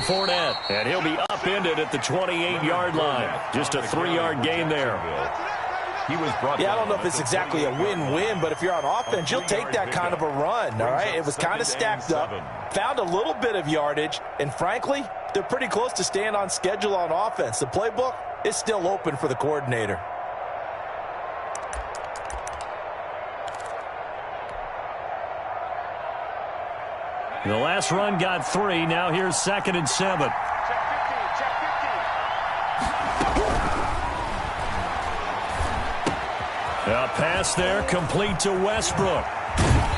Fournette, and he'll be upended at the 28-yard line. Just a 3-yard gain there. Yeah, I don't know if it's exactly a win-win, but if you're on offense, you'll take that kind of a run, all right? It was kind of stacked up, found a little bit of yardage, and frankly, they're pretty close to staying on schedule on offense. The playbook is still open for the coordinator. The last run got 3. Now here's 2nd and 7. A pass there, complete to Westbrook.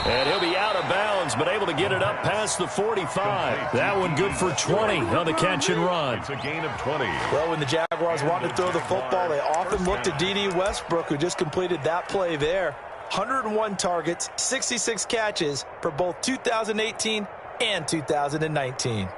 And he'll be out of bounds, but able to get it up past the 45. That one good for 20 on the catch and run. It's a gain of 20. Well, when the Jaguars want to throw the football, they often look to D.D. Westbrook, who just completed that play there. 101 targets, 66 catches for both 2018 and 2019.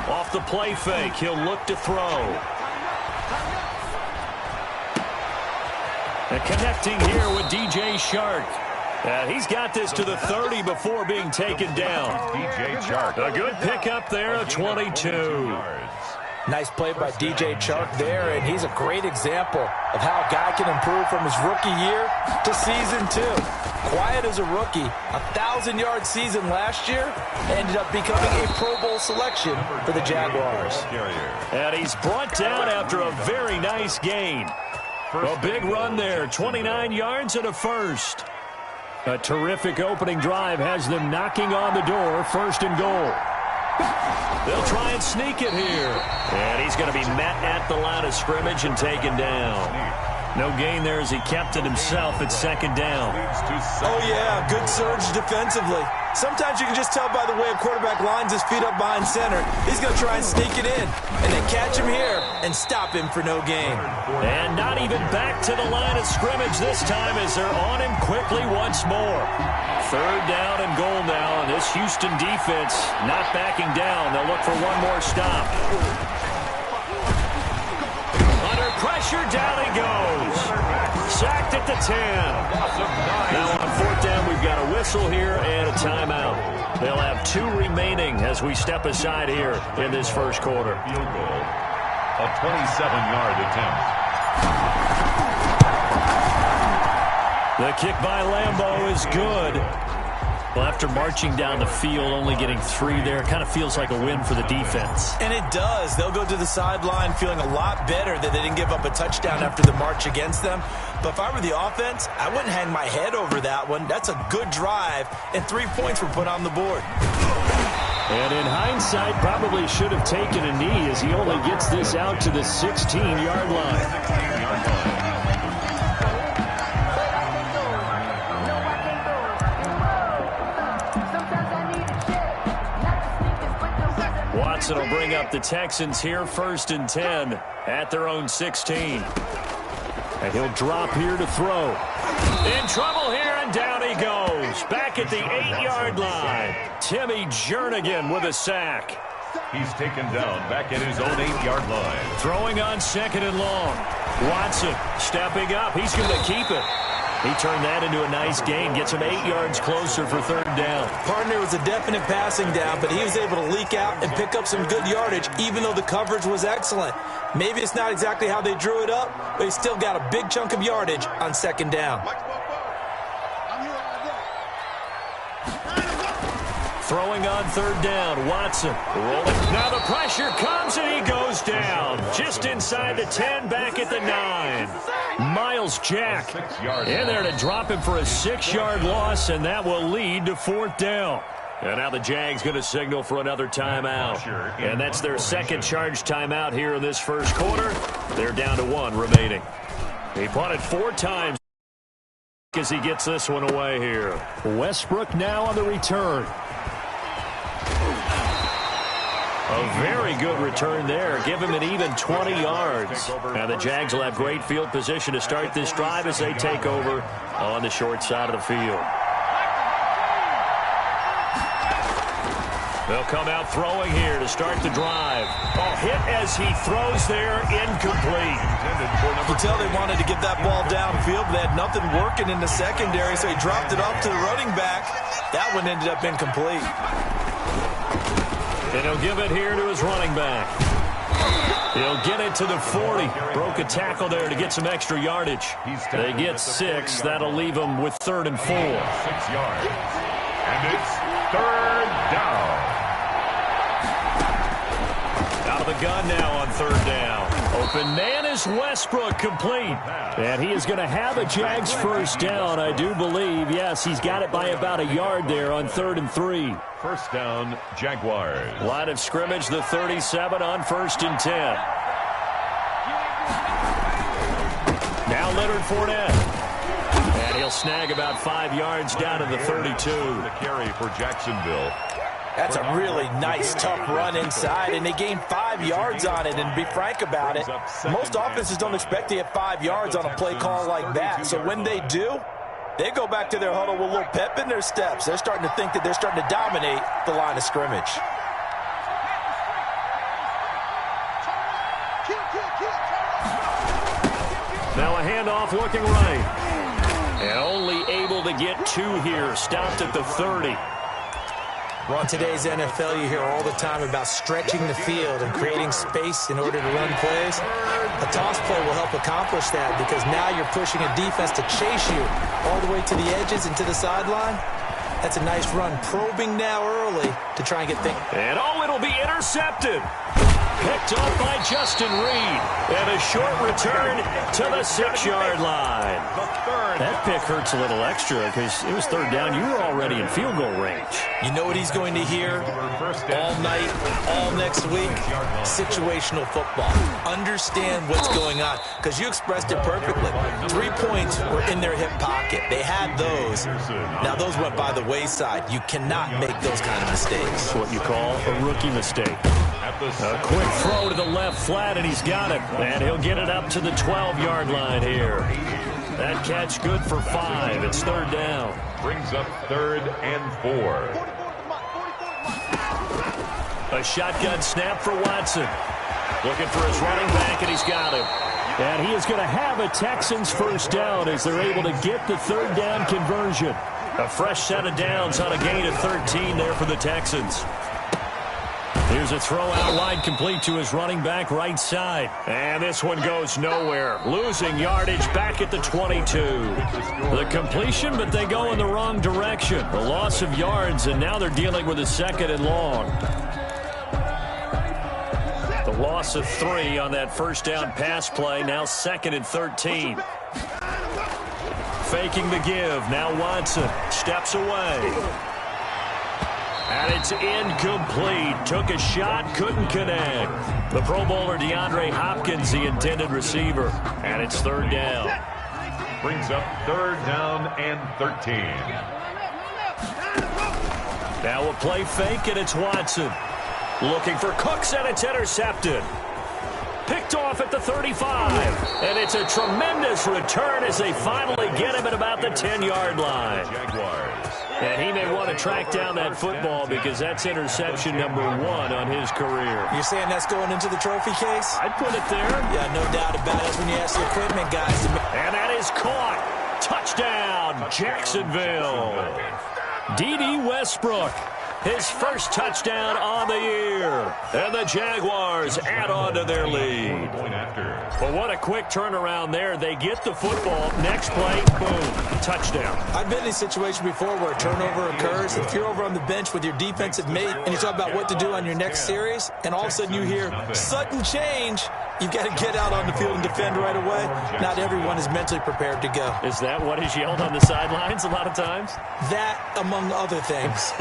Off the play fake, he'll look to throw. And connecting here with DJ Shark. He's got this to the 30 before being taken down. DJ Shark. A good pickup there, a 22. Nice play by DJ Chark there, and he's a great example of how a guy can improve from his rookie year to season 2. Quiet as a rookie, 1,000-yard season last year, ended up becoming a Pro Bowl selection for the Jaguars. And he's brought down after a very nice gain. A big run there, 29 yards and a first. A terrific opening drive has them knocking on the door, 1st and goal. They'll try and sneak it here. And he's going to be met at the line of scrimmage and taken down. No gain there as he kept it himself at 2nd down. Oh, yeah, good surge defensively. Sometimes you can just tell by the way a quarterback lines his feet up behind center. He's going to try and sneak it in. And they catch him here and stop him for no gain. And not even back to the line of scrimmage this time as they're on him quickly once more. 3rd down and goal now, and this Houston defense not backing down. They'll look for one more stop. Under pressure, down he goes. Sacked at the 10. Now on 4th down, we've got a whistle here and a timeout. They'll have 2 remaining as we step aside here in this first quarter. Field goal. A 27-yard attempt. The kick by Lambeau is good. Well, after marching down the field, only getting 3 there, kind of feels like a win for the defense. And it does. They'll go to the sideline feeling a lot better that they didn't give up a touchdown after the march against them. But if I were the offense, I wouldn't hang my head over that one. That's a good drive, and 3 points were put on the board. And in hindsight, probably should have taken a knee as he only gets this out to the 16-yard line. Watson will bring up the Texans here, 1st and 10 at their own 16. And he'll drop here to throw. In trouble here, and down he goes. Back at the 8-yard line. Timmy Jernigan with a sack. He's taken down back at his own 8-yard line. Throwing on 2nd and long. Watson stepping up. He's going to keep it. He turned that into a nice gain, gets him 8 yards closer for 3rd down. Partner was a definite passing down, but he was able to leak out and pick up some good yardage, even though the coverage was excellent. Maybe it's not exactly how they drew it up, but he still got a big chunk of yardage on 2nd down. Throwing on 3rd down, Watson rolling. Now the pressure comes and he goes down. Just inside the 10, back at the 9. Miles Jack in there to drop him for a 6-yard loss, and that will lead to 4th down. And now the Jags going to signal for another timeout. And that's their 2nd charge timeout here in this first quarter. They're down to 1 remaining. He punted 4 times as he gets this one away here. Westbrook now on the return. A very good return there. Give him an even 20 yards. And the Jags will have great field position to start this drive as they take over on the short side of the field. They'll come out throwing here to start the drive. Oh, hit as he throws there, incomplete. You can tell they wanted to get that ball downfield, but they had nothing working in the secondary, so he dropped it off to the running back. That one ended up incomplete. And he'll give it here to his running back. He'll get it to the 40. Broke a tackle there to get some extra yardage. They get 6. That'll leave them with 3rd and 4. 6 yards. And it's 3rd down. Out of the gun now on 3rd down. Open man is Westbrook, complete. And he is going to have a Jags first down, I do believe. Yes, he's got it by about a yard there on 3rd and 3. First down, Jaguars. Line of scrimmage, the 37 on 1st and 10. Now Leonard Fournette. And he'll snag about 5 yards down to the 32. The carry for Jacksonville. That's a really nice, tough run inside, and they gained 5 yards on it. And to be frank about it, most offenses don't expect to get 5 yards on a play call like that. So when they do, they go back to their huddle with a little pep in their steps. They're starting to think that they're starting to dominate the line of scrimmage. Now a handoff looking right. And only able to get 2 here. Stopped at the 30. Well, in today's NFL, you hear all the time about stretching the field and creating space in order to run plays. A toss play will help accomplish that because now you're pushing a defense to chase you all the way to the edges and to the sideline. That's a nice run. Probing now early to try and get things. And oh, it'll be intercepted. Picked up by Justin Reed. And a short return to the 6-yard line. That pick hurts a little extra because it was 3rd down. You were already in field goal range. You know what he's going to hear all night, all next week? Situational football. Understand what's going on because you expressed it perfectly. 3 points were in their hip pocket. They had those. Now, those went by the wayside. You cannot make those kind of mistakes. That's what you call a rookie mistake. A quick throw to the left flat, and he's got it. And he'll get it up to the 12-yard line here. That catch good for 5. It's 3rd down. Brings up 3rd and 4. A shotgun snap for Watson. Looking for his running back, and he's got him. And he is going to have a Texans first down as they're able to get the 3rd down conversion. A fresh set of downs on a gain of 13 there for the Texans. Here's a throw out wide, complete to his running back right side. And this one goes nowhere. Losing yardage back at the 22. The completion, but they go in the wrong direction. A loss of yards, and now they're dealing with a 2nd and long. The loss of 3 on that first down pass play. Now 2nd and 13. Faking the give. Now Watson steps away. And it's incomplete. Took a shot, couldn't connect. The Pro Bowler DeAndre Hopkins, the intended receiver. And it's 3rd down. Brings up 3rd down and 13. Now a play fake, and it's Watson. Looking for Cooks, and it's intercepted. Picked off at the 35. And it's a tremendous return as they finally get him at about the 10-yard line. Jaguars. And he may want to track down that football because that's interception number 1 on his career. You're saying that's going into the trophy case? I'd put it there. Yeah, no doubt about it. That's when you ask the equipment guys to make. And that is caught. Touchdown, Jacksonville. D.D. Westbrook. His first touchdown on the year. And the Jaguars add on to their lead. Well, what a quick turnaround there. They get the football. Next play, boom, touchdown. I've been in a situation before where a turnover occurs. If you're over on the bench with your defensive mate and you talk about what to do on your next series, and all of a sudden you hear sudden change, you've got to get out on the field and defend right away. Not everyone is mentally prepared to go. Is that what is yelled on the sidelines a lot of times? That, among other things.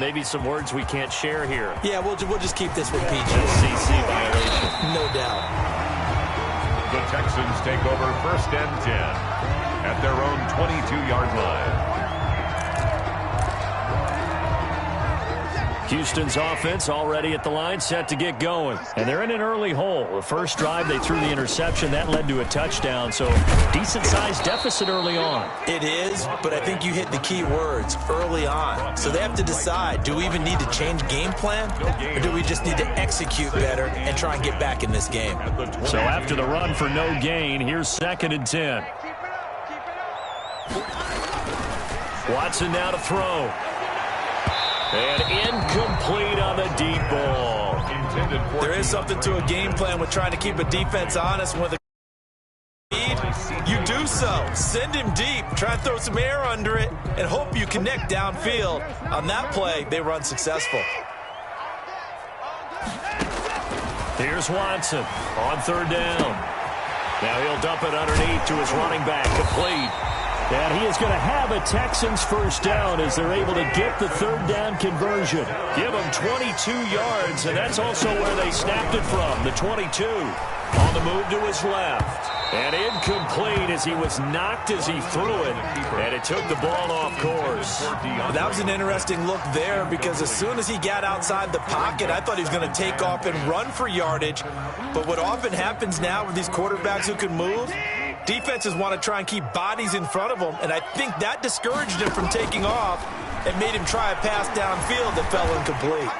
Maybe some words we can't share here. Yeah, we'll just keep this with PG. SEC violation. No doubt. The Texans take over 1st and 10 at their own 22-yard line. Houston's offense already at the line, set to get going. And they're in an early hole. The first drive, they threw the interception. That led to a touchdown, so decent-sized deficit early on. It is, but I think you hit the key words, early on. So they have to decide, do we even need to change game plan, or do we just need to execute better and try and get back in this game? So after the run for no gain, here's 2nd and 10. Watson now to throw. And incomplete on the deep ball. There is something to a game plan with trying to keep a defense honest with a lead. You do so. Send him deep. Try and throw some air under it and hope you connect downfield. On that play, they run successful. Here's Watson on 3rd down. Now he'll dump it underneath to his running back, complete. And he is going to have a Texans first down as they're able to get the 3rd down conversion. Give them 22 yards, and that's also where they snapped it from, the 22. On the move to his left. And incomplete as he was knocked as he threw it. And it took the ball off course. That was an interesting look there because as soon as he got outside the pocket, I thought he was going to take off and run for yardage. But what often happens now with these quarterbacks who can move, defenses want to try and keep bodies in front of them, and I think that discouraged him from taking off and made him try a pass downfield that fell incomplete.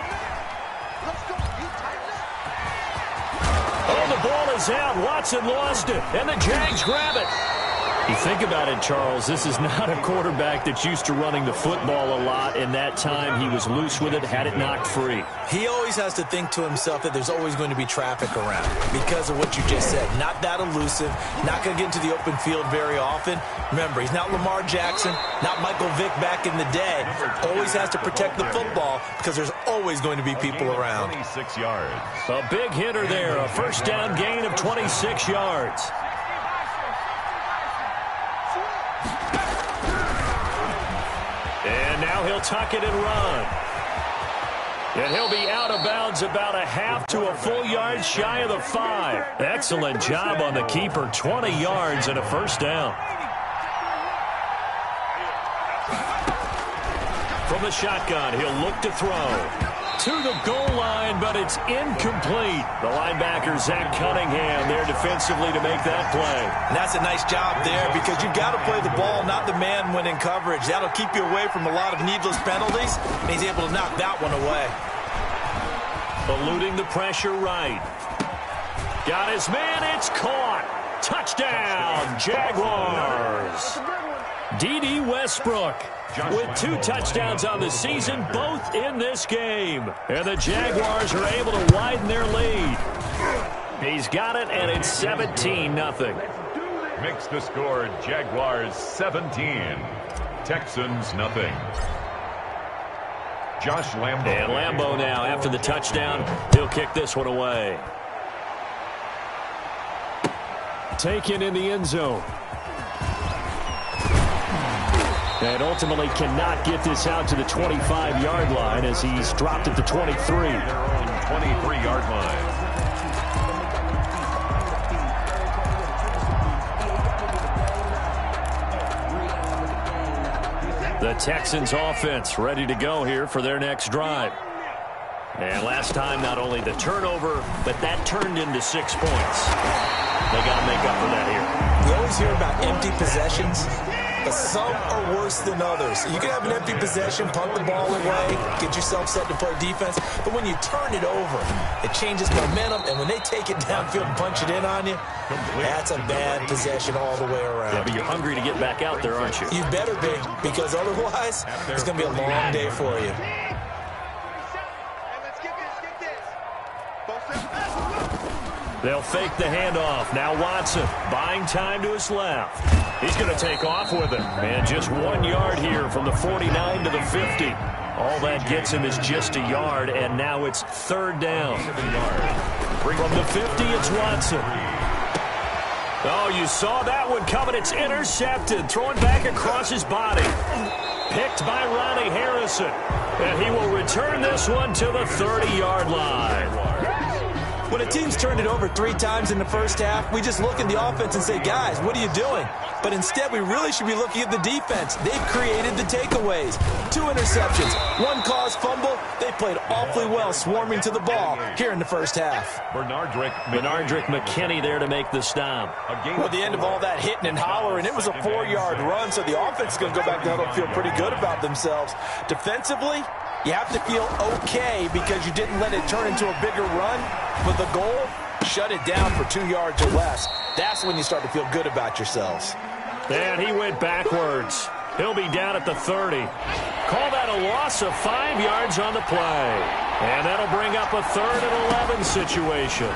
Oh, the ball is out. Watson lost it, and the Jags grab it. You think about it, Charles, this is not a quarterback that's used to running the football a lot. In that time, he was loose with it, had it knocked free. He always has to think to himself that there's always going to be traffic around because of what you just said. Not that elusive, not going to get into the open field very often. Remember, he's not Lamar Jackson, not Michael Vick back in the day. Always has to protect the football because there's always going to be people around. 26 yards. A big hitter there, a first down gain of 26 yards. And now he'll tuck it and run. And he'll be out of bounds about a half to a full yard shy of the 5. Excellent job on the keeper. 20 yards and a first down. From the shotgun, he'll look to throw. To the goal line, but it's incomplete. The linebacker, Zach Cunningham, there defensively to make that play. And that's a nice job there because you've got to play the ball, not the man when in coverage. That'll keep you away from a lot of needless penalties, and he's able to knock that one away. Eluding the pressure right. Got his man, it's caught. Touchdown, Jaguars. D.D. Westbrook with 2 touchdowns on the season, both in this game. And the Jaguars are able to widen their lead. He's got it, and it's 17-0. Makes the score Jaguars 17, Texans nothing. Josh Lambo. And Lambo now, after the touchdown, he'll kick this one away. Taken in the end zone. And ultimately cannot get this out to the 25-yard line as he's dropped at the 23. Their own 23-yard line. The Texans offense ready to go here for their next drive. And last time, not only the turnover, but that turned into 6 points. They got to make up for that here. We always hear about empty possessions, but some are worse than others. You can have an empty possession, punt the ball away, get yourself set to play defense, but when you turn it over, it changes momentum, and when they take it downfield and punch it in on you, that's a bad possession all the way around. Yeah, but you're hungry to get back out there, aren't you? You better be, because otherwise, it's going to be a long day for you. They'll fake the handoff. Now Watson buying time to his left. He's going to take off with it. And just 1 yard here from the 49 to the 50. All that gets him is just a yard, and now it's 3rd down. From the 50, it's Watson. Oh, you saw that one coming. It's intercepted. Throwing back across his body. Picked by Ronnie Harrison. And he will return this one to the 30-yard line. When a team's turned it over 3 times in the first half, we just look at the offense and say, guys, what are you doing? But instead, we really should be looking at the defense. They've created the takeaways. 2 interceptions, 1 caused fumble. They played awfully well swarming to the ball here in the first half. Bernardrick McKinney there to make the stop. Well, at the end of all that hitting and hollering, it was a 4-yard run, so the offense is going to go back to huddle and feel pretty good about themselves. Defensively, you have to feel okay because you didn't let it turn into a bigger run. But the goal, shut it down for 2 yards or less. That's when you start to feel good about yourselves. And he went backwards. He'll be down at the 30. Call that a loss of 5 yards on the play. And that'll bring up a 3rd and 11 situation.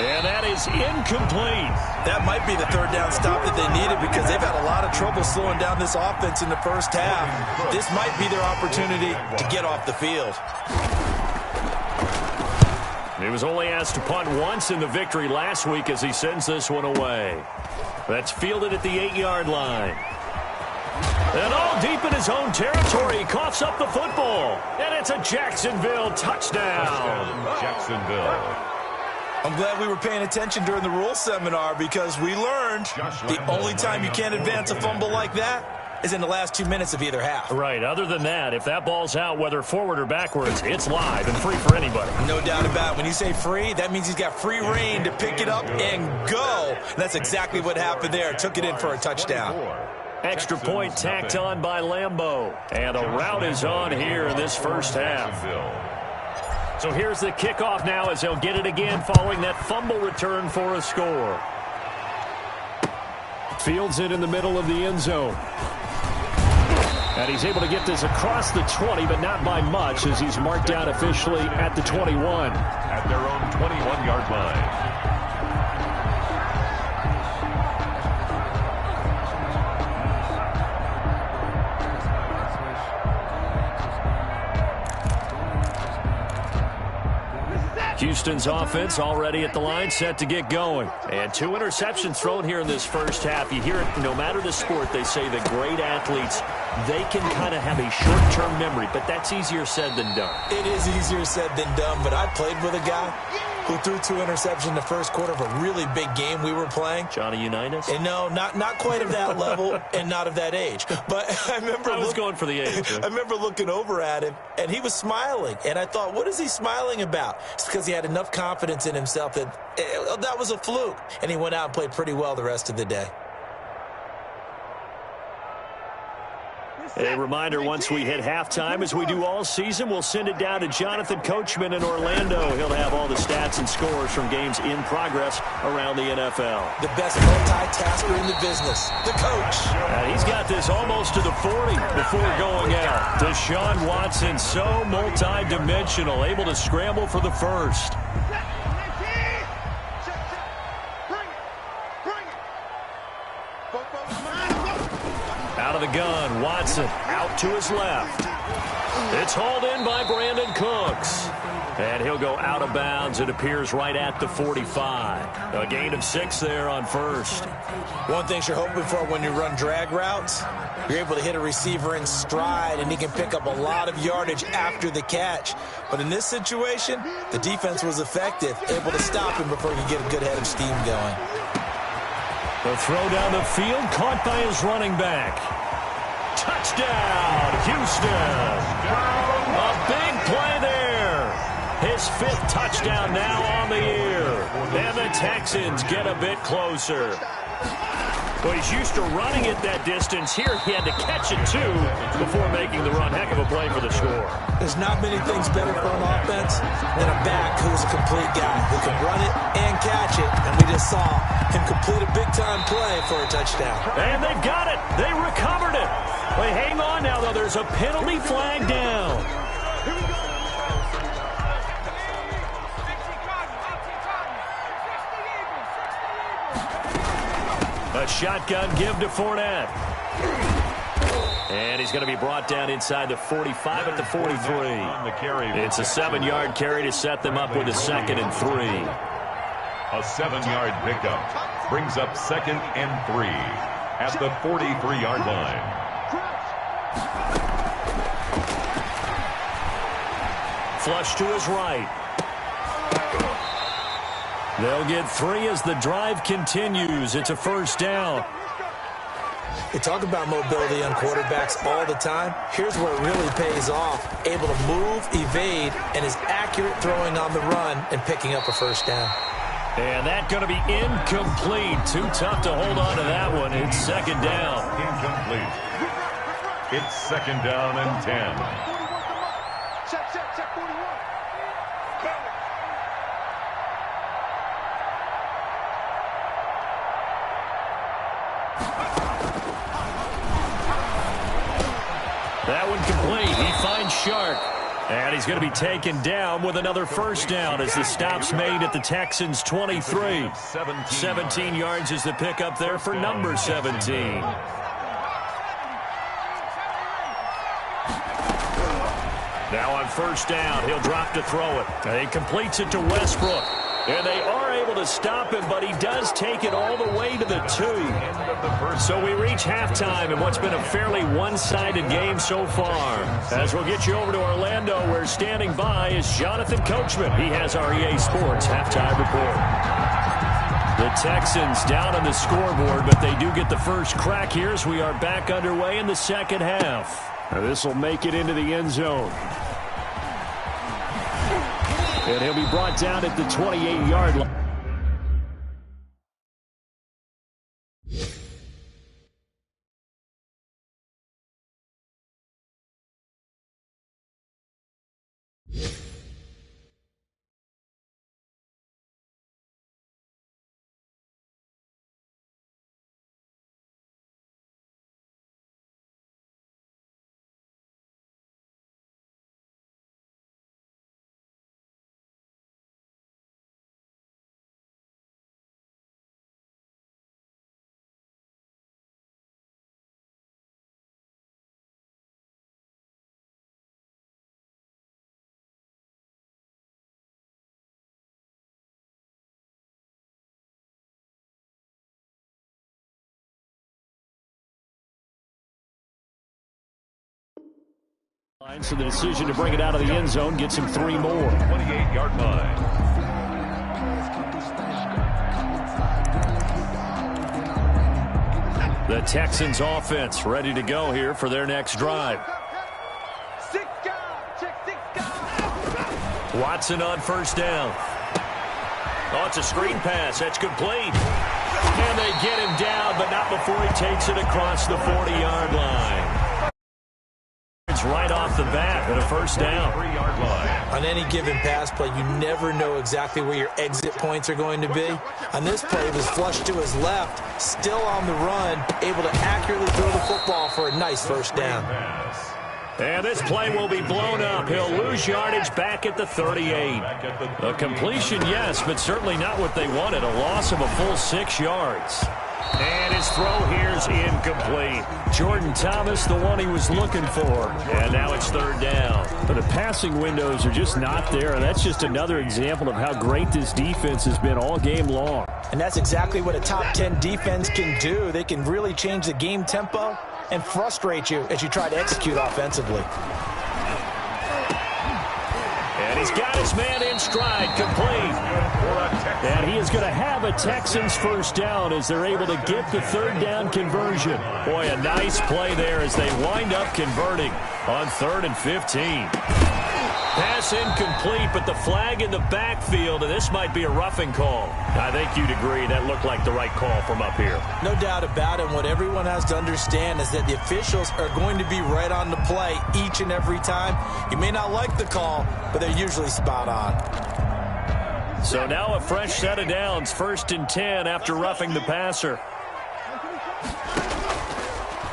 And that is incomplete. That might be the 3rd down stop that they needed because they've had a lot of trouble slowing down this offense in the first half. This might be their opportunity to get off the field. He was only asked to punt once in the victory last week as he sends this one away. That's fielded at the 8-yard line. And all deep in his own territory, he coughs up the football. And it's a Jacksonville touchdown. Jacksonville. I'm glad we were paying attention during the rules seminar because we learned the only time you can't advance a fumble like that is in the last 2 minutes of either half. Right. Other than that, if that ball's out, whether forward or backwards, it's live and free for anybody. No doubt about it. When you say free, that means he's got free reign to pick it up and go. And that's exactly what happened there. Took it in for a touchdown. Extra point tacked on by Lambeau. And a rout is on here in this first half. So here's the kickoff now as they'll get it again following that fumble return for a score. Fields it in the middle of the end zone. And he's able to get this across the 20, but not by much as he's marked down officially at the 21. At their own 21-yard line. Houston's offense already at the line, set to get going. And 2 interceptions thrown here in this first half. You hear it, no matter the sport, they say that great athletes, they can kind of have a short-term memory, but that's easier said than done. It is easier said than done, but I played with a guy who threw 2 interceptions in the first quarter of a really big game we were playing. Johnny Unitas? And no, not quite of that level and not of that age. But I was going for the age. I remember looking over at him, and he was smiling. And I thought, what is he smiling about? It's because he had enough confidence in himself that that was a fluke. And he went out and played pretty well the rest of the day. A reminder, once we hit halftime, as we do all season, we'll send it down to Jonathan Coachman in Orlando. He'll have all the stats and scores from games in progress around the NFL. The best multitasker in the business, the coach. And he's got this almost to the 40 before going out. Deshaun Watson, so multi-dimensional, able to scramble for the first. Out of the gun, Watson out to his left. It's hauled in by Brandon Cooks. And he'll go out of bounds. It appears right at the 45. A gain of 6 there on first. One thing you're hoping for when you run drag routes, you're able to hit a receiver in stride, and he can pick up a lot of yardage after the catch. But in this situation, the defense was effective, able to stop him before he could get a good head of steam going. The throw down the field, caught by his running back. Touchdown, Houston. A big play there. His 5th touchdown now on the year. And the Texans get a bit closer. Well, he's used to running it that distance. Here he had to catch it, too, before making the run. Heck of a play for the score. There's not many things better for an offense than a back who's a complete guy who can run it and catch it. And we just saw him complete a big-time play for a touchdown. And they've got it. They recovered it. Wait, hang on now, though. There's a penalty flag down. A shotgun give to Fournette. And he's going to be brought down inside the 45 at the 43. It's a 7-yard carry to set them up with a 2nd and 3. A 7-yard pickup brings up 2nd and 3 at the 43-yard line. Flush to his right. They'll get 3 as the drive continues. It's a first down. We talk about mobility on quarterbacks all the time. Here's where it really pays off. Able to move, evade, and is accurate throwing on the run and picking up a first down. And that's going to be incomplete. Too tough to hold on to that one. It's second down. Incomplete. It's second down and 10. Check 41. That one complete. He finds Shark. And he's going to be taken down with another first down as the stop's made at the Texans' 23. 17 yards is the pickup there for number 17. Now on first down, he'll drop to throw it. He completes it to Westbrook. And they are able to stop him, but he does take it all the way to the 2. So we reach halftime in what's been a fairly one-sided game so far. As we'll get you over to Orlando, where standing by is Jonathan Coachman. He has our EA Sports halftime report. The Texans down on the scoreboard, but they do get the first crack here as we are back underway in the second half. This will make it into the end zone. And he'll be brought down at the 28-yard line. So the decision to bring it out of the end zone gets him 3 more. 28-yard line. The Texans offense ready to go here for their next drive. Watson on first down. Oh, it's a screen pass. That's complete. And they get him down, but not before he takes it across the 40-yard line. It's right off the bat at a first down. 3-yard line. On any given pass play, you never know exactly where your exit points are going to be. On this play, it was flushed to his left, still on the run, able to accurately throw the football for a nice first down. And this play will be blown up. He'll lose yardage back at the 38. A completion, yes, but certainly not what they wanted. A loss of a full 6 yards. And his throw here's incomplete. Jordan Thomas, the one he was looking for. And now it's third down. But the passing windows are just not there. And that's just another example of how great this defense has been all game long. And that's exactly what a top 10 defense can do. They can really change the game tempo and frustrate you as you try to execute offensively. And he's got his man in stride, complete. And he is going to have a Texans first down as they're able to get the third down conversion. Boy, a nice play there as they wind up converting on 3rd and 15. Pass incomplete, but the flag in the backfield, and this might be a roughing call. I think you'd agree that looked like the right call from up here. No doubt about it. What everyone has to understand is that the officials are going to be right on the play each and every time. You may not like the call, but they're usually spot on. So now a fresh set of downs, 1st and 10 after roughing the passer.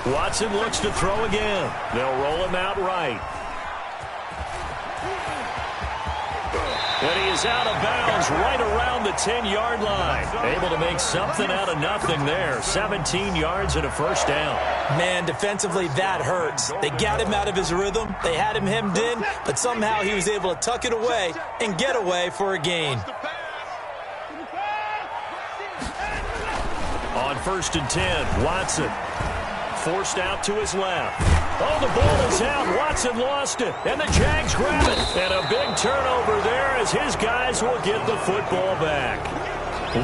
Watson looks to throw again. They'll roll him out right. And he is out of bounds right around the 10-yard line. Able to make something out of nothing there. 17 yards and a first down. Man, defensively, that hurts. They got him out of his rhythm. They had him hemmed in, but somehow he was able to tuck it away and get away for a gain. On 1st and 10, Watson forced out to his left. Oh, the ball is out. Watson lost it, and the Jags grab it. And a big turnover there as his guys will get the football back.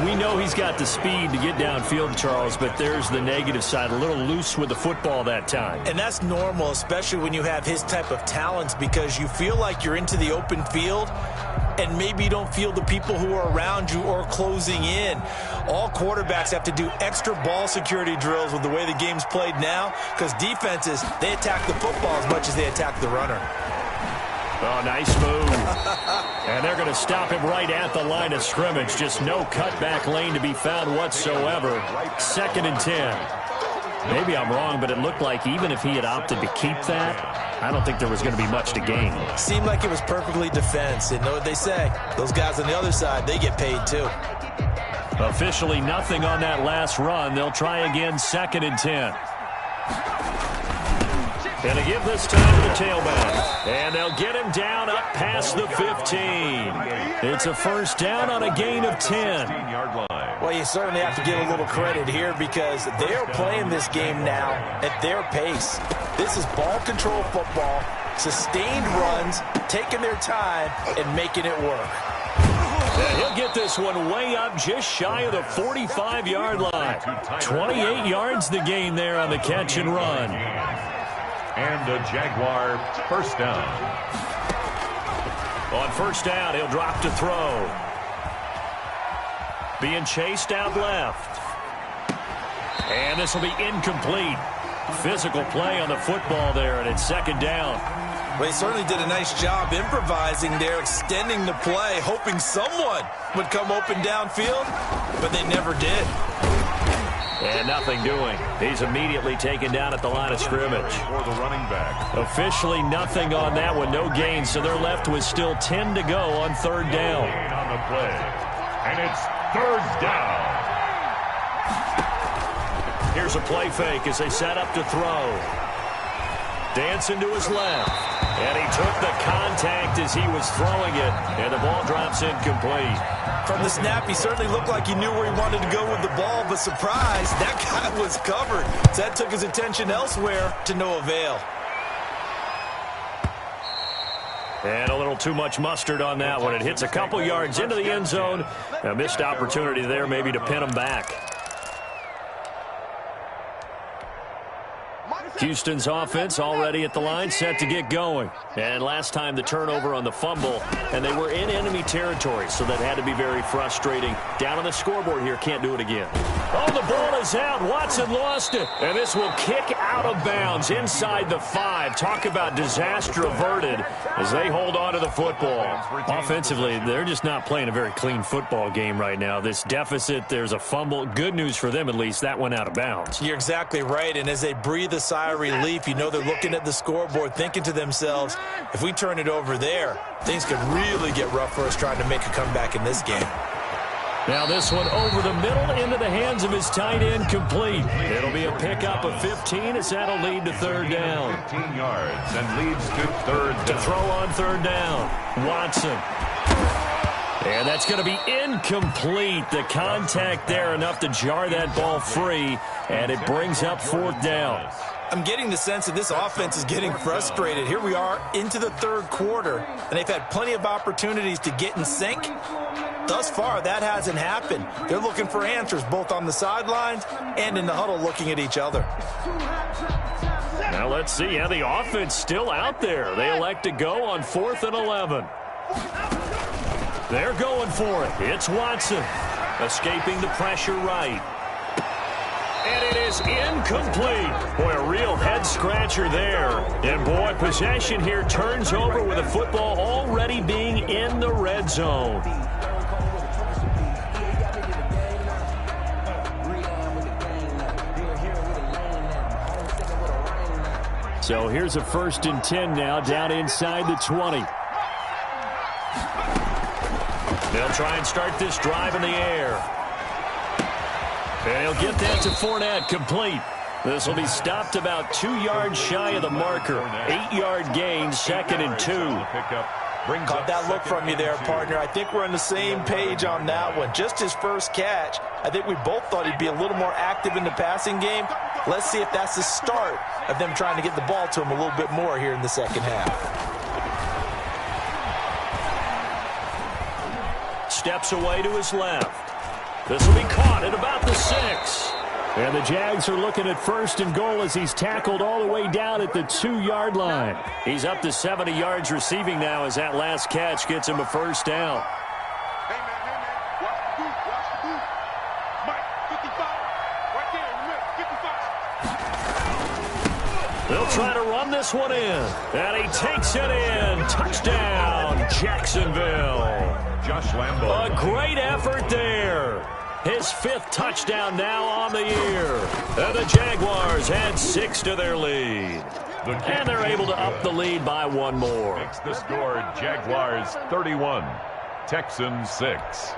We know he's got the speed to get downfield, Charles, but there's the negative side, a little loose with the football that time. And that's normal, especially when you have his type of talents, because you feel like you're into the open field and maybe you don't feel the people who are around you or closing in. All quarterbacks have to do extra ball security drills with the way the game's played now, because defenses, they attack the football as much as they attack the runner. Oh, nice move. And they're going to stop him right at the line of scrimmage. Just no cutback lane to be found whatsoever. 2nd and 10. Maybe I'm wrong, but it looked like even if he had opted to keep that, I don't think there was going to be much to gain. Seemed like it was perfectly defense. And know what they say? Those guys on the other side, they get paid too. Officially nothing on that last run. They'll try again, 2nd and 10. And to give this time to the tailback. And they'll get him down up past the 15. It's a first down on a gain of 10. Well, you certainly have to give a little credit here because they're playing this game now at their pace. This is ball control football, sustained runs, taking their time, and making it work. And he'll get this one way up just shy of the 45-yard line. 28 yards the gain there on the catch and run. And a Jaguar first down. On first down, he'll drop to throw. Being chased out left. And this will be incomplete. Physical play on the football there, and it's 2nd down. Well, he certainly did a nice job improvising there, extending the play, hoping someone would come open downfield, but they never did. And nothing doing. He's immediately taken down at the line of scrimmage. For the running back. Officially nothing on that one, no gain, so they're left with still 10 to go on 3rd down. On the play. And it's 3rd down. Here's a play fake as they set up to throw. Dancing to his left. And he took the contact as he was throwing it, and the ball drops incomplete. From the snap, he certainly looked like he knew where he wanted to go with the ball, but surprise, that guy was covered. So that took his attention elsewhere to no avail. And a little too much mustard on that one. It hits a couple yards into the end zone. A missed opportunity there maybe to pin him back. Houston's offense already at the line, set to get going. And last time the turnover on the fumble, and they were in enemy territory, so that had to be very frustrating. Down on the scoreboard here, can't do it again. Oh, the ball is out. Watson lost it. And this will kick out of bounds inside the 5. Talk about disaster averted as they hold on to the football. Offensively, they're just not playing a very clean football game right now. This deficit, there's a fumble. Good news for them, at least. That went out of bounds. You're exactly right, and as they breathe a sigh of relief, you know they're looking at the scoreboard, thinking to themselves, if we turn it over there, things could really get rough for us trying to make a comeback in this game. Now this one over the middle into the hands of his tight end, complete. It'll be a pickup of 15 as that'll lead to 3rd down. 15 yards and leads to 3rd down. To throw on 3rd down, Watson. And that's going to be incomplete. The contact there enough to jar that ball free, and it brings up 4th down. I'm getting the sense that this offense is getting frustrated. Here we are into the 3rd quarter, and they've had plenty of opportunities to get in sync. Thus far, that hasn't happened. They're looking for answers both on the sidelines and in the huddle looking at each other. Now let's see. Yeah, the offense still out there. They elect to go on 4th and 11. They're going for it. It's Watson escaping the pressure right. And it is incomplete. Boy, a real head-scratcher there. And, boy, possession here turns over with the football already being in the red zone. So here's a 1st and 10 now down inside the 20. They'll try and start this drive in the air. And he'll get that to Fournette, complete. This will be stopped about 2 yards shy of the marker. 8-yard gain, 2nd and 2. Caught that look from you there, partner. I think we're on the same page on that one. Just his first catch. I think we both thought he'd be a little more active in the passing game. Let's see if that's the start of them trying to get the ball to him a little bit more here in the second half. Steps away to his left. This will be caught at about the 6. And the Jags are looking at 1st and goal as he's tackled all the way down at the 2-yard line. He's up to 70 yards receiving now as that last catch gets him a 1st down. Hey, man, watch the boot. Mike, 55. Right there, 55. They'll try to run this one in. And he takes it in. Touchdown, Jacksonville. Josh Lambo. A great effort there. His 5th touchdown now on the year. And the Jaguars add 6 to their lead. And they're able to up the lead by 1 more. Makes the score Jaguars 31, Texans 6.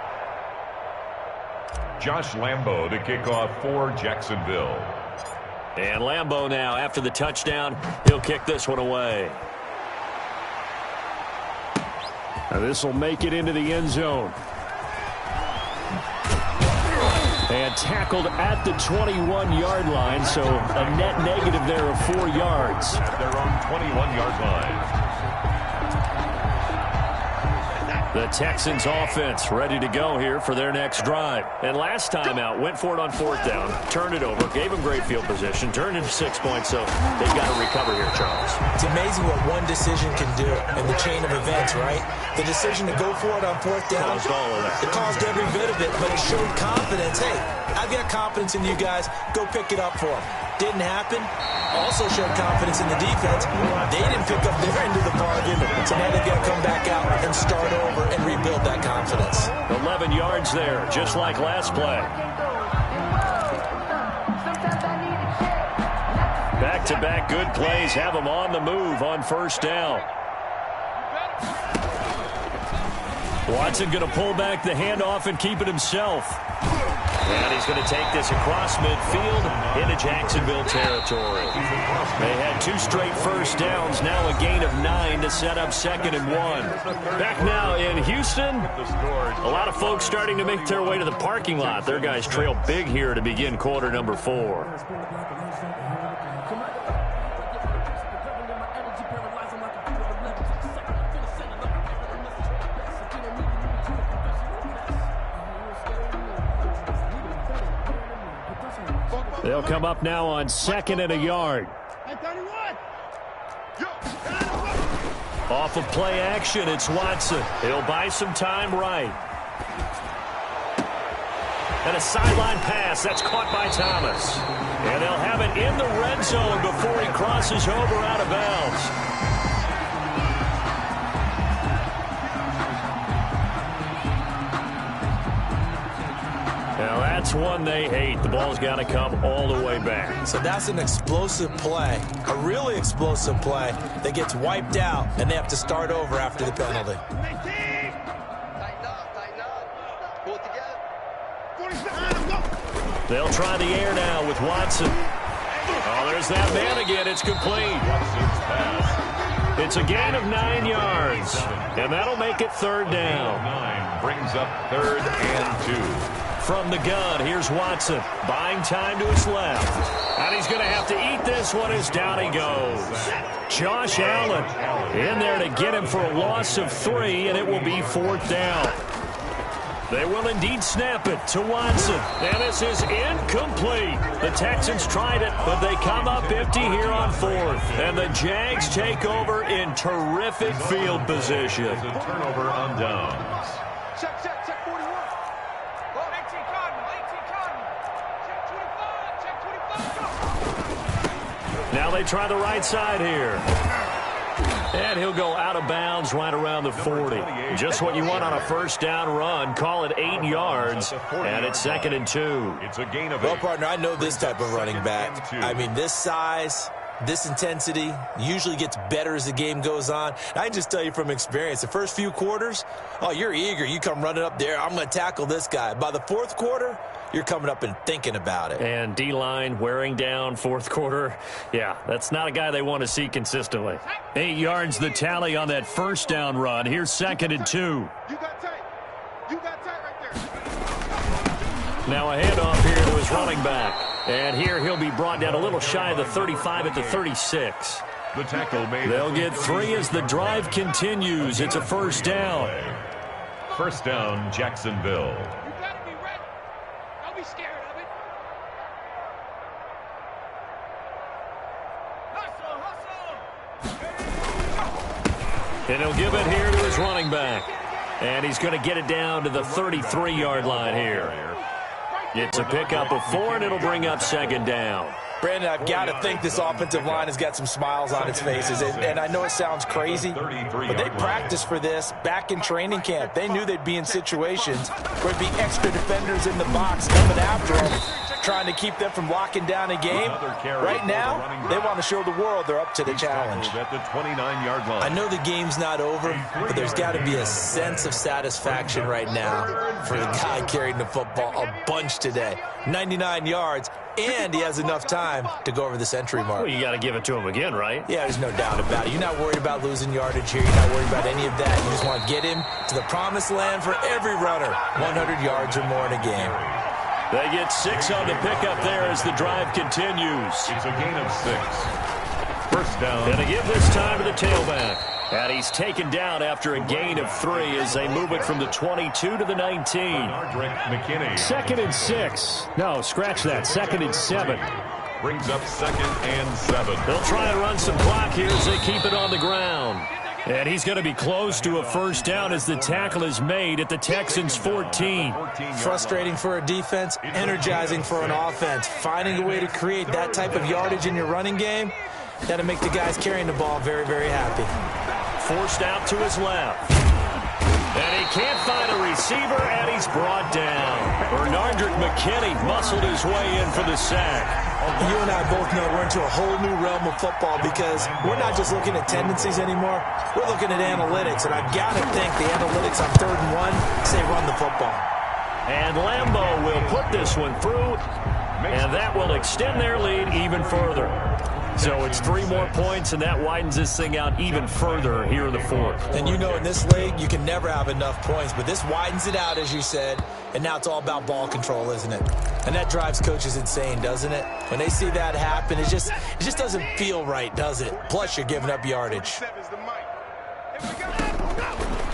Josh Lambo to kick off for Jacksonville. And Lambo now, after the touchdown, he'll kick this one away. Now this will make it into the end zone. And tackled at the 21-yard line, so a net negative there of 4 yards. At their own 21-yard line. The Texans offense ready to go here for their next drive. And last time out, went for it on 4th down, turned it over, gave them great field position, turned into 6 points, so they've got to recover here, Charles. It's amazing what one decision can do in the chain of events, right? The decision to go for it on 4th down, Caused all of that. it caused every bit of it, but it showed confidence. Hey, I've got confidence in you guys. Go pick it up for them. Didn't happen. Also showed confidence in the defense. They didn't pick up their end of the bargain, so now they've got to come back out and start over and rebuild that confidence. 11 yards there, just like last play. Back-to-back good plays have them on the move on 1st down. Watson going to pull back the handoff and keep it himself. And he's going to take this across midfield into Jacksonville territory. They had 2 straight 1st downs, now a gain of 9 to set up 2nd and 1. Back now in Houston, a lot of folks starting to make their way to the parking lot. Their guys trail big here to begin quarter number 4. They'll come up now on 2nd and a yard. Off of play action, it's Watson. He'll buy some time right. And a sideline pass, that's caught by Thomas. And they'll have it in the red zone before he crosses over out of bounds. Now that's one they hate. The ball's got to come all the way back. So that's an explosive play, a really explosive play that gets wiped out, and they have to start over after the penalty. They'll try the air now with Watson. Oh, there's that man again. It's complete. It's a gain of 9 yards, and that'll make it 3rd down. 9 brings up 3rd and 2. From the gun, here's Watson, buying time to his left. And he's going to have to eat this one as down he goes. Josh Allen in there to get him for a loss of 3, and it will be 4th down. They will indeed snap it to Watson. And this is incomplete. The Texans tried it, but they come up empty here on 4th. And the Jags take over in terrific field position. It's a turnover on downs. Check 41. Now they try the right side here. And he'll go out of bounds right around the 40. Just what you want on a 1st down run. Call it 8 yards, and it's 2nd and 2. It's a gain of 8. Well, partner, I know this type of running back. I mean, this size, this intensity usually gets better as the game goes on. I can just tell you from experience, the first few quarters, oh, you're eager. You come running up there, I'm going to tackle this guy. By the 4th quarter, you're coming up and thinking about it. And D-line wearing down 4th quarter. Yeah, that's not a guy they want to see consistently. 8 yards the tally on that 1st down run. Here's 2nd and 2. You got tight. You got tight right there. Now a handoff here to his running back. And here he'll be brought down a little shy of the 35 at the 36. The tackle made. They'll get 3 as the drive continues. It's a first down. First down, Jacksonville. You better be ready. Don't be scared of it. And he'll give it here to his running back. And he's going to get it down to the 33-yard line here. It's a pickup of 4, and it'll bring up second down. Brandon, I've got to think this offensive line has got some smiles on its faces. And I know it sounds crazy, but they practiced for this back in training camp. They knew they'd be in situations where there'd be extra defenders in the box coming after them, trying to keep them from locking down a game. Right now, they want to show the world they're up to the challenge. At the 29-yard line. I know the game's not over, but there's got to be a sense of satisfaction right now for the guy carrying the football a bunch today. 99 yards, and he has enough time to go over the century mark. Well, you got to give it to him again, right? Yeah, there's no doubt about it. You're not worried about losing yardage here. You're not worried about any of that. You just want to get him to the promised land for every runner. 100 yards or more in a game. They get 6 on the pickup there as the drive continues. It's a gain of 6. First down. And to give this time to the tailback. And he's taken down after a gain of 3 as they move it from the 22 to the 19. McKinney. 2nd and 6. No, scratch that. 2nd and 7. Brings up 2nd and 7. They'll try and run some clock here as they keep it on the ground. And he's going to be close to a first down as the tackle is made at the Texans' 14. Frustrating for a defense, energizing for an offense. Finding a way to create that type of yardage in your running game, that'll make the guys carrying the ball very, very happy. Forced out to his left. And he can't find a receiver, and he's brought down. Bernardrick McKinney muscled his way in for the sack. You and I both know we're into a whole new realm of football because we're not just looking at tendencies anymore. We're looking at analytics, and I've got to think the analytics on 3rd and 1 say run the football. And Lambeau will put this one through, and that will extend their lead even further. So it's 3 more points, and that widens this thing out even further here in the 4th. And you know in this league, you can never have enough points, but this widens it out, as you said, and now it's all about ball control, isn't it? And that drives coaches insane, doesn't it? When they see that happen, it just doesn't feel right, does it? Plus, you're giving up yardage.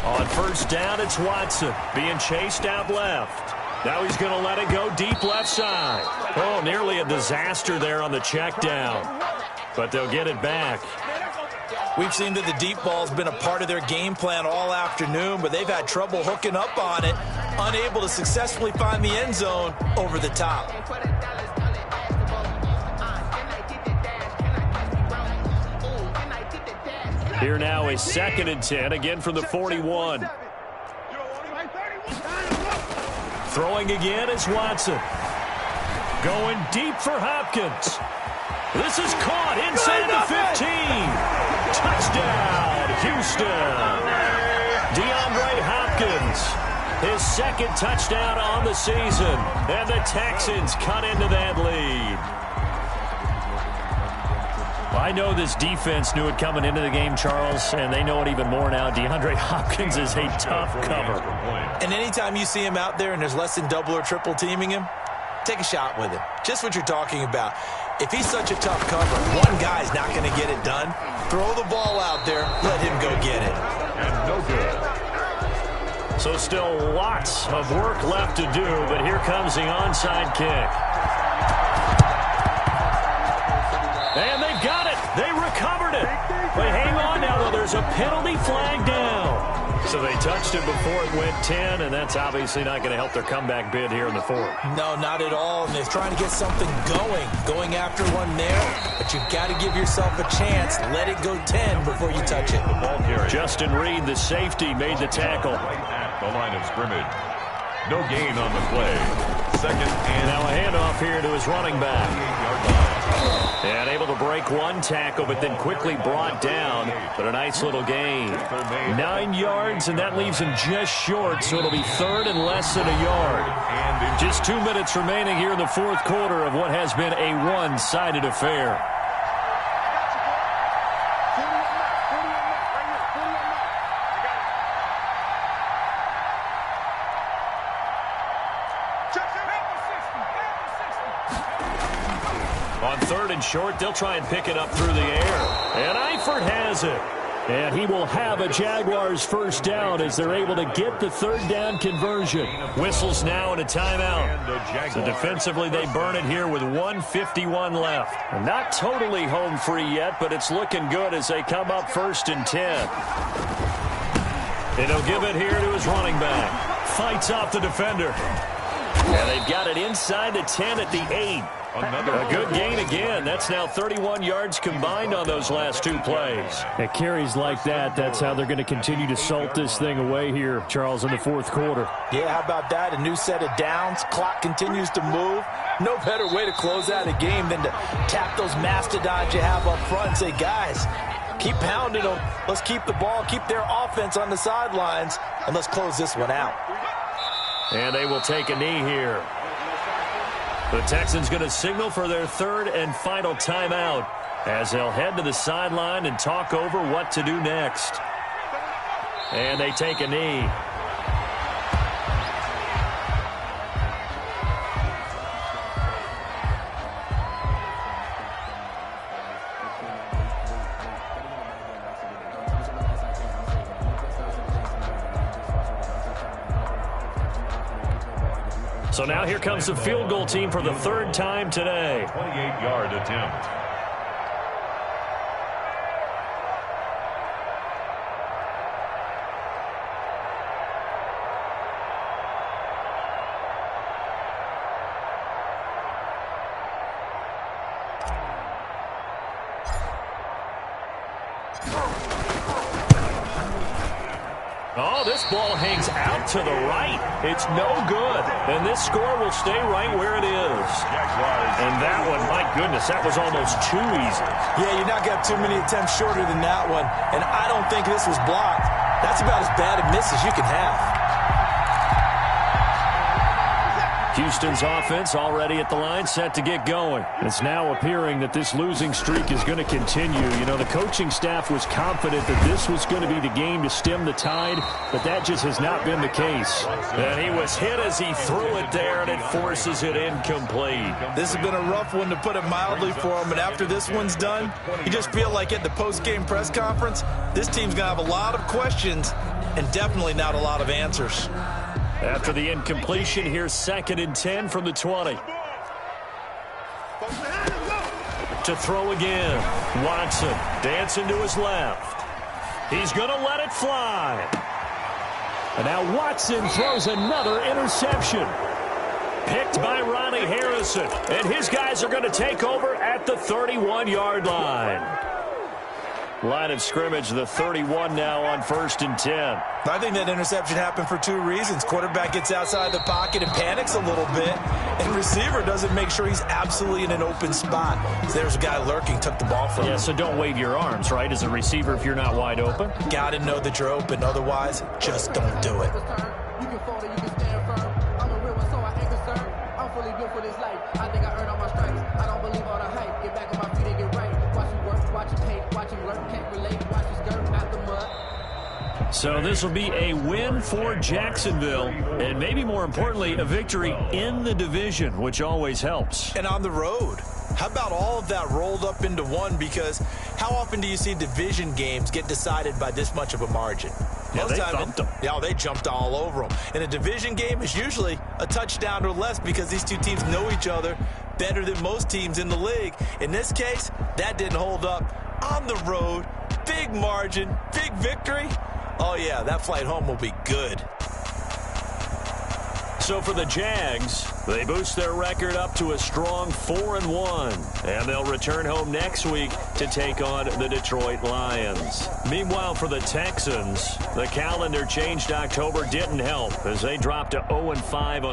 On first down, it's Watson being chased out left. Now he's going to let it go deep left side. Oh, nearly a disaster there on the check down. But they'll get it back. We've seen that the deep ball's been a part of their game plan all afternoon, but they've had trouble hooking up on it, unable to successfully find the end zone over the top. Here now is 2nd and 10, again from the 41. Throwing again is Watson. Going deep for Hopkins. This is caught inside the 15. Touchdown, Houston. DeAndre Hopkins, his 2nd touchdown on the season. And the Texans cut into that lead. I know this defense knew it coming into the game, Charles, and they know it even more now. DeAndre Hopkins is a tough cover. And anytime you see him out there and there's less than double or triple teaming him, take a shot with him. Just what you're talking about. If he's such a tough cover, one guy's not going to get it done. Throw the ball out there. Let him go get it. And no good. So still lots of work left to do, but here comes the onside kick. And they've got it. They recovered it. But hang on now, though. There's a penalty flag down. So they touched it before it went 10, and that's obviously not going to help their comeback bid here in the 4th. No, not at all. And they're trying to get something going after one there. But you've got to give yourself a chance. Let it go 10 before you touch it. The ball carrier. Justin Reed, the safety, made the tackle. Right at the line of scrimmage. No gain on the play. 2nd and Now a handoff here to his running back. 8-yard line. And able to break one tackle, but then quickly brought down. But a nice little gain. 9 yards, and that leaves him just short, so it'll be 3rd and less than a yard. Just 2 minutes remaining here in the 4th quarter of what has been a one-sided affair. On 3rd and short, they'll try and pick it up through the air. And Eifert has it. And he will have a Jaguars first down as they're able to get the 3rd down conversion. Whistles now and a timeout. So defensively, they burn it here with 1:51 left. Not totally home free yet, but it's looking good as they come up 1st and 10. And he'll give it here to his running back. Fights off the defender. And they've got it inside the 10 at the 8. A good gain again. That's now 31 yards combined on those last 2 plays. At carries like that, that's how they're going to continue to salt this thing away here, Charles, in the 4th quarter. Yeah, how about that? A new set of downs. Clock continues to move. No better way to close out a game than to tap those mastodons you have up front and say, guys, keep pounding them. Let's keep the ball, keep their offense on the sidelines, and let's close this one out. And they will take a knee here. The Texans going to signal for their 3rd and final timeout as they'll head to the sideline and talk over what to do next. And they take a knee. So now here comes the field goal team for the 3rd time today. 28-yard attempt. Oh, this ball hangs out to the right. It's no good. And this score will stay right where it is. And that one, my goodness, that was almost too easy. Yeah, you're not got too many attempts shorter than that one. And I don't think this was blocked. That's about as bad a miss as you can have. Houston's offense already at the line, set to get going. It's now appearing that this losing streak is going to continue. You know, the coaching staff was confident that this was going to be the game to stem the tide, but that just has not been the case. And he was hit as he threw it there, and it forces it incomplete. This has been a rough one, to put it mildly, for him. And after this one's done, you just feel like at the post-game press conference, this team's going to have a lot of questions and definitely not a lot of answers. After the incompletion, here's 2nd and 10 from the 20. To throw again. Watson dancing to his left. He's going to let it fly. And now Watson throws another interception. Picked by Ronnie Harrison. And his guys are going to take over at the 31-yard line. Line of scrimmage, the 31 now on 1st and 10. I think that interception happened for 2 reasons. Quarterback gets outside the pocket and panics a little bit, and receiver doesn't make sure he's absolutely in an open spot. So there's a guy lurking, took the ball from him. Yeah, so don't wave your arms, right, as a receiver if you're not wide open. Got to know that you're open. Otherwise, just don't do it. You can fall or you can stand firm. I'm a real one, so I ain't concerned. I'm fully built for this life. I think I earned all my stripes. I don't believe all the hype. Get back on my feet and get right. Watch him work, watch him hate, watch him learn, can't relate. Watch his skirt out the mud. So this will be a win for Jacksonville, and maybe more importantly, a victory in the division, which always helps. And on the road. How about all of that rolled up into one? Because how often do you see division games get decided by this much of a margin? Yeah, they thumped them. Yeah, they jumped all over them. And a division game is usually a touchdown or less because these two teams know each other better than most teams in the league. In this case, that didn't hold up. On the road, big margin, big victory. Oh, yeah, that flight home will be good. So for the Jags, they boost their record up to a strong 4-1, and they'll return home next week to take on the Detroit Lions. Meanwhile, for the Texans, the calendar change to October didn't help as they dropped to 0-5 on the